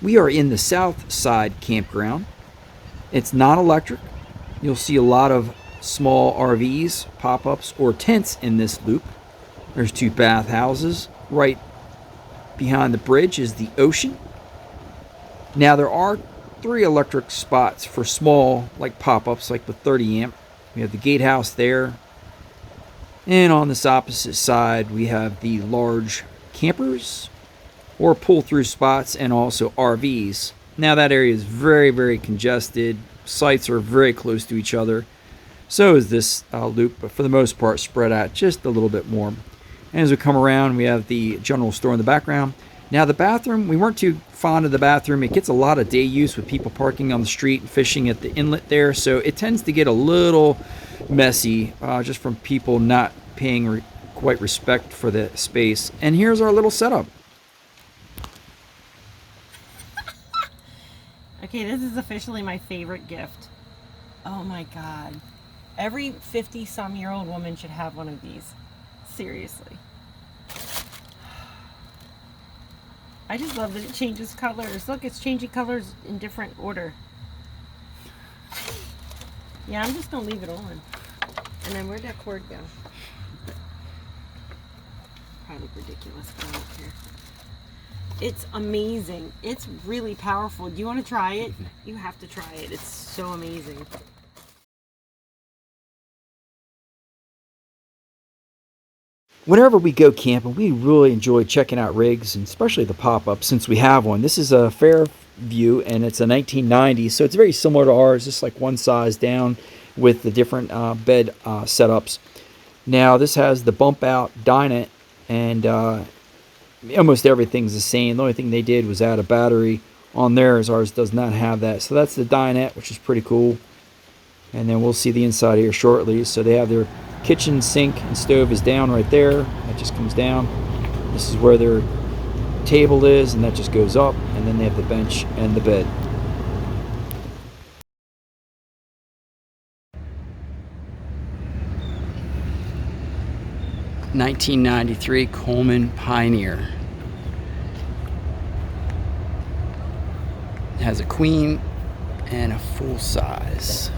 We are in the south side campground. It's not electric. You'll see a lot of small RVs, pop-ups, or tents in this loop. There's 2 bathhouses. Right behind the bridge is the ocean. Now there are 3 electric spots for small, like pop-ups, like the 30 amp. We have the gatehouse there. And on this opposite side, we have the large campers or pull-through spots and also RVs. Now that area is very, very congested. Sites are very close to each other. So is this loop, but for the most part spread out just a little bit more. And as we come around, we have the general store in the background. Now the bathroom, we weren't too fond of the bathroom. It gets a lot of day use with people parking on the street and fishing at the inlet there. So it tends to get a little messy just from people not paying quite respect for the space. And here's our little setup. Okay, this is officially my favorite gift. Oh my God. Every 50-some-year-old woman should have one of these. Seriously. I just love that it changes colors. Look, it's changing colors in different order. Yeah, I'm just gonna leave it on. And then where'd that cord go? Probably ridiculous, but I don't care. It's amazing. It's really powerful. Do you want to try it? You have to try it. It's so amazing. Whenever we go camping, we really enjoy checking out rigs, and especially the pop-up since we have one. This is a Fairview, and it's a 1990, so it's very similar to ours, just like one size down with the different bed setups. Now, this has the bump-out dinette, and almost everything's the same. The only thing they did was add a battery on theirs. Ours does not have that. So that's the dinette, which is pretty cool. And then we'll see the inside here shortly. So they have their kitchen sink and stove is down right there. That just comes down. This is where their table is, and that just goes up. And then they have the bench and the bed. (1993) Coleman Pioneer. It has a queen and a full size.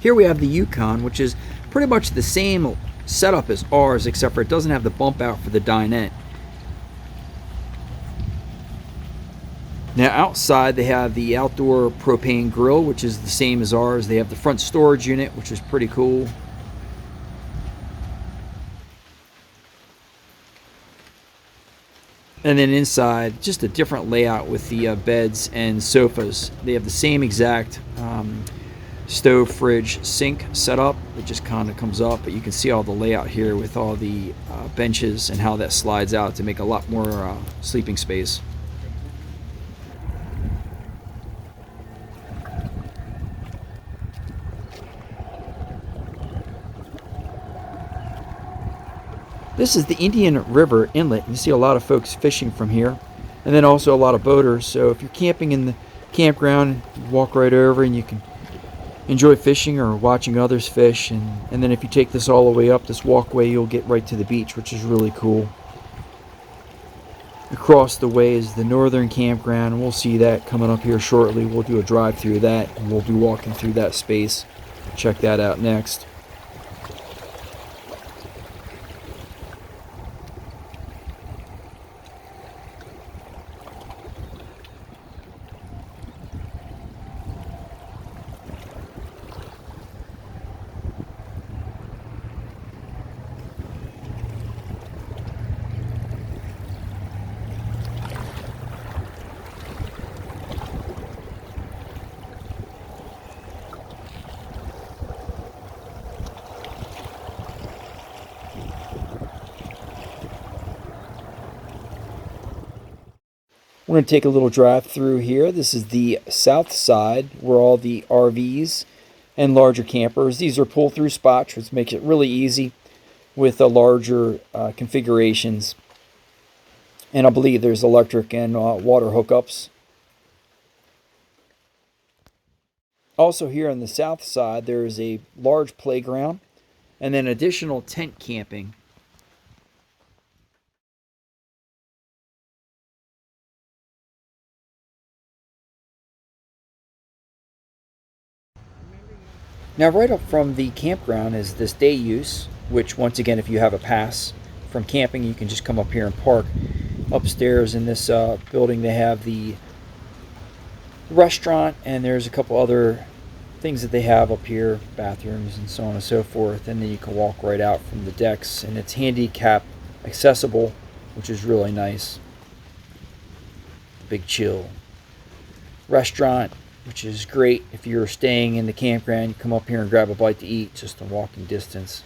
Here we have the Yukon, which is pretty much the same setup as ours, except for it doesn't have the bump out for the dinette. Now outside they have the outdoor propane grill, which is the same as ours. They have the front storage unit, which is pretty cool. And then inside, just a different layout with the beds and sofas. They have the same exact stove, fridge, sink setup. It just kind of comes up, but you can see all the layout here with all the benches and how that slides out to make a lot more sleeping space. This is the Indian River Inlet. You see a lot of folks fishing from here, and then also a lot of boaters. So if you're camping in the campground, you walk right over and you can enjoy fishing or watching others fish. And then if you take this all the way up this walkway, you'll get right to the beach, which is really cool. Across the way is the northern campground, and we'll see that coming up here shortly. We'll do a drive through that, and we'll be walking through that space. Check that out next. We're going to take a little drive through here. This is the south side where all the RVs and larger campers. These are pull-through spots, which makes it really easy with the larger configurations. And I believe there's electric and water hookups. Also here on the south side, there is a large playground and then additional tent camping. Now right up from the campground is this day use, which once again, if you have a pass from camping, you can just come up here and park. Upstairs in this building they have the restaurant, and there's a couple other things that they have up here, bathrooms and so on and so forth. And then you can walk right out from the decks, and it's handicap accessible, which is really nice. Big chill restaurant, which is great if you're staying in the campground. You come up here and grab a bite to eat, just a walking distance.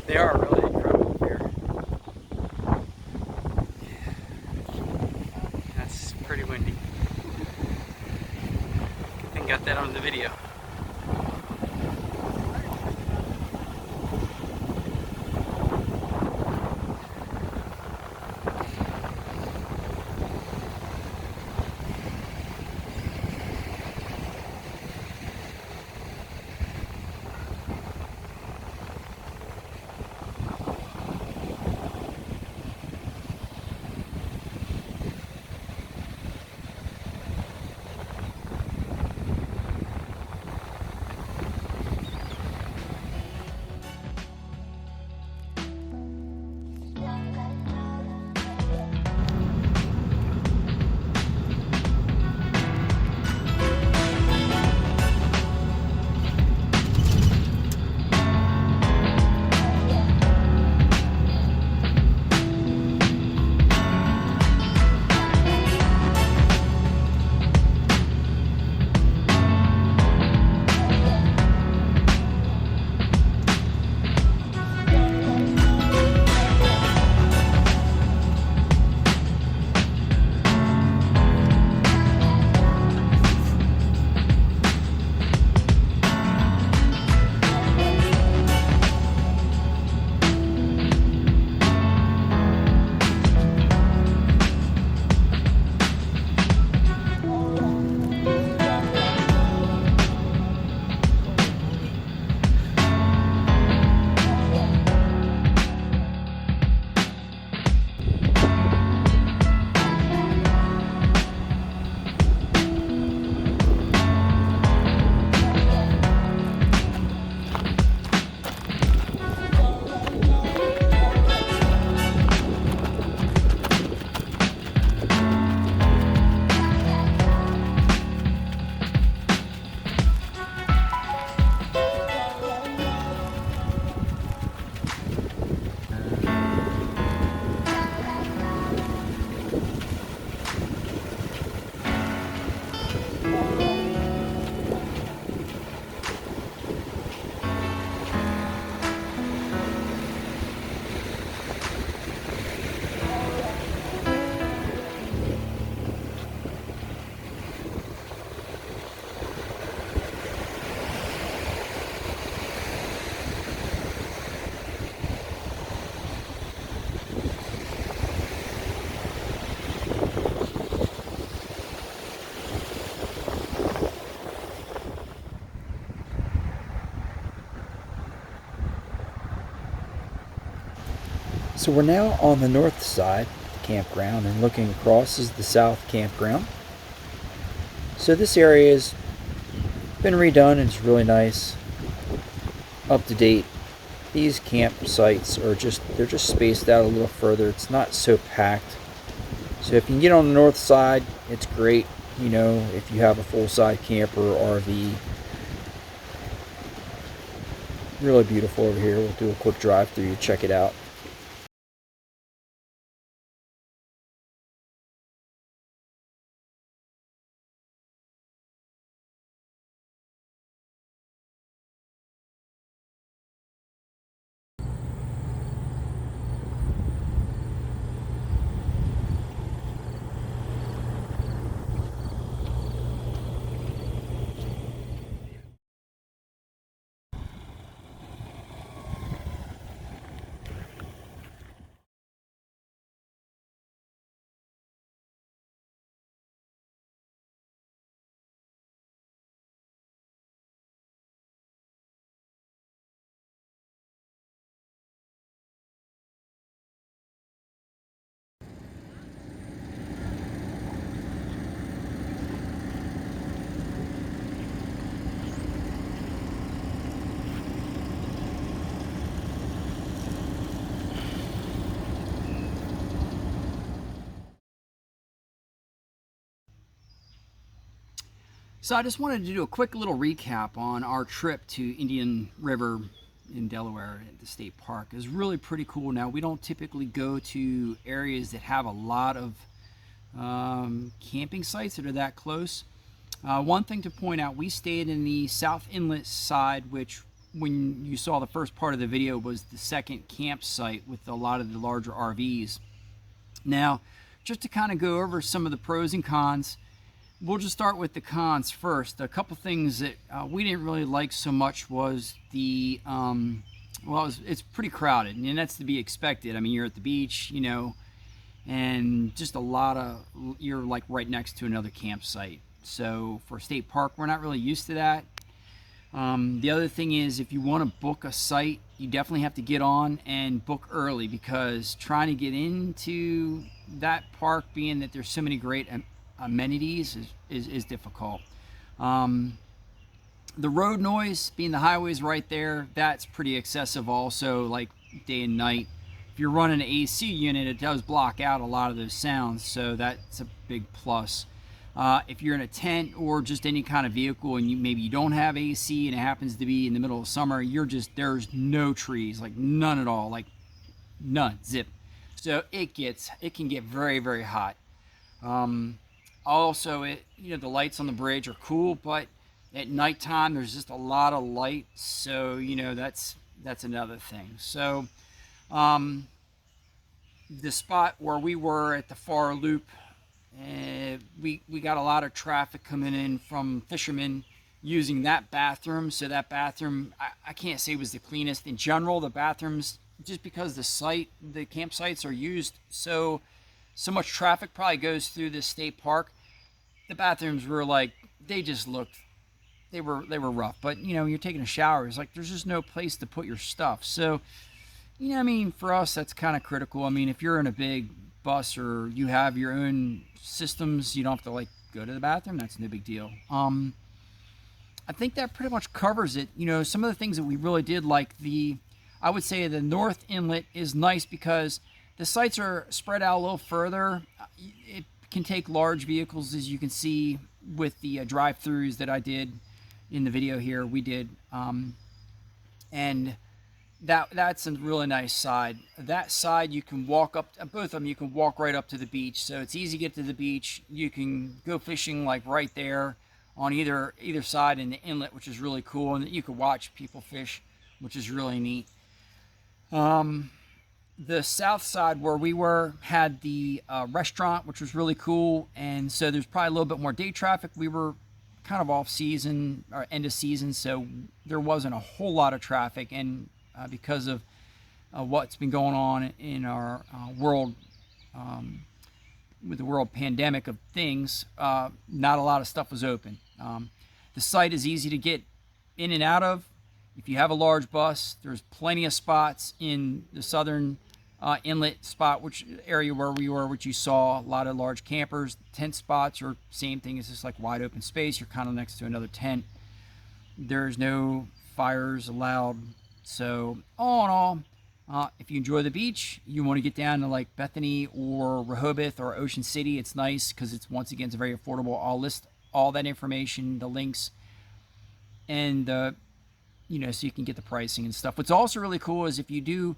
They are really incredible here. That's pretty windy. I think I got that on the video. So we're now on the north side of the campground, and looking across is the south campground. So this area has been redone and it's really nice, up to date. These campsites are they're just spaced out a little further. It's not so packed. So if you can get on the north side, it's great. You know, if you have a full-size camper or RV. Really beautiful over here. We'll do a quick drive through you, check it out. So I just wanted to do a quick little recap on our trip to Indian River in Delaware at the state park. It was really pretty cool. Now, we don't typically go to areas that have a lot of camping sites that are that close. One thing to point out, we stayed in the South Inlet side, which when you saw the first part of the video was the second campsite with a lot of the larger RVs. Now, just to kind of go over some of the pros and cons, we'll just start with the cons first. A couple things that we didn't really like so much was the, it's pretty crowded, and that's to be expected. I mean, you're at the beach, you know, and just a lot of, you're like right next to another campsite. So for a state park, we're not really used to that. The other thing is, if you want to book a site, you definitely have to get on and book early, because trying to get into that park, being that there's so many great amenities, is difficult. The road noise, being the highways right there, that's pretty excessive also, like day and night. If you're running an AC unit, it does block out a lot of those sounds, so that's a big plus. If you're in a tent or just any kind of vehicle and maybe you don't have AC and it happens to be in the middle of summer, there's no trees, like none at all, like none, zip. So it can get very, very hot. Also, the lights on the bridge are cool, but at nighttime there's just a lot of light, so that's another thing. So the spot where we were at the far loop, we got a lot of traffic coming in from fishermen using that bathroom. So that bathroom, I can't say was the cleanest. In general, the bathrooms, just because the campsites are used so much traffic probably goes through this state park, the bathrooms were like, they were rough. But you're taking a shower, it's like there's just no place to put your stuff. So for us, that's kind of critical. I mean, if you're in a big bus or you have your own systems, you don't have to go to the bathroom, that's no big deal. I think that pretty much covers it. Some of the things that we really did, like I would say the North Inlet is nice because the sites are spread out a little further. It can take large vehicles, as you can see with the drive-throughs that I did in the video here. We did, and that's a really nice side. That side, you can walk up, both of them, you can walk right up to the beach. So it's easy to get to the beach. You can go fishing like right there on either side in the inlet, which is really cool. And you can watch people fish, which is really neat. The south side where we were had the restaurant, which was really cool. And so there's probably a little bit more day traffic. We were kind of off season or end of season, so there wasn't a whole lot of traffic. And because of what's been going on in our world, with the world pandemic of things, not a lot of stuff was open. The site is easy to get in and out of. If you have a large bus, there's plenty of spots in the southern inlet spot, which area where we were, which you saw a lot of large campers. Tent spots are same thing. It's just like wide open space. You're kind of next to another tent. There's no fires allowed. So all in all, if you enjoy the beach, you want to get down to like Bethany or Rehoboth or Ocean City, it's nice because it's, once again, it's very affordable. I'll list all that information, the links, and you know, so you can get the pricing and stuff. What's also really cool is if you do,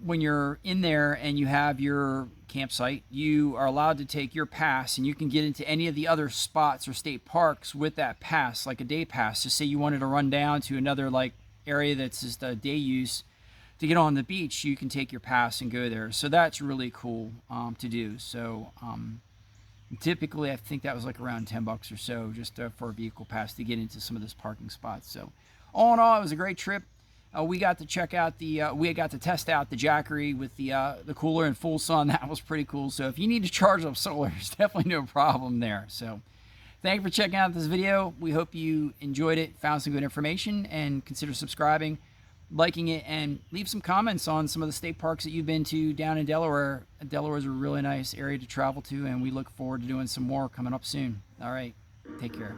when you're in there and you have your campsite, you are allowed to take your pass and you can get into any of the other spots or state parks with that pass, like a day pass. Just say you wanted to run down to another like area that's just a day use to get on the beach, you can take your pass and go there. So that's really cool to do. So typically I think that was like around $10 or so just for a vehicle pass to get into some of those parking spots. So all in all, it was a great trip. We got to check out we got to test out the Jackery with the cooler in full sun. That was pretty cool. So if you need to charge up solar, there's definitely no problem there. So thank you for checking out this video. We hope you enjoyed it, found some good information, and consider subscribing, liking it, and leave some comments on some of the state parks that you've been to down in Delaware. Delaware is a really nice area to travel to, and we look forward to doing some more coming up soon. All right, take care.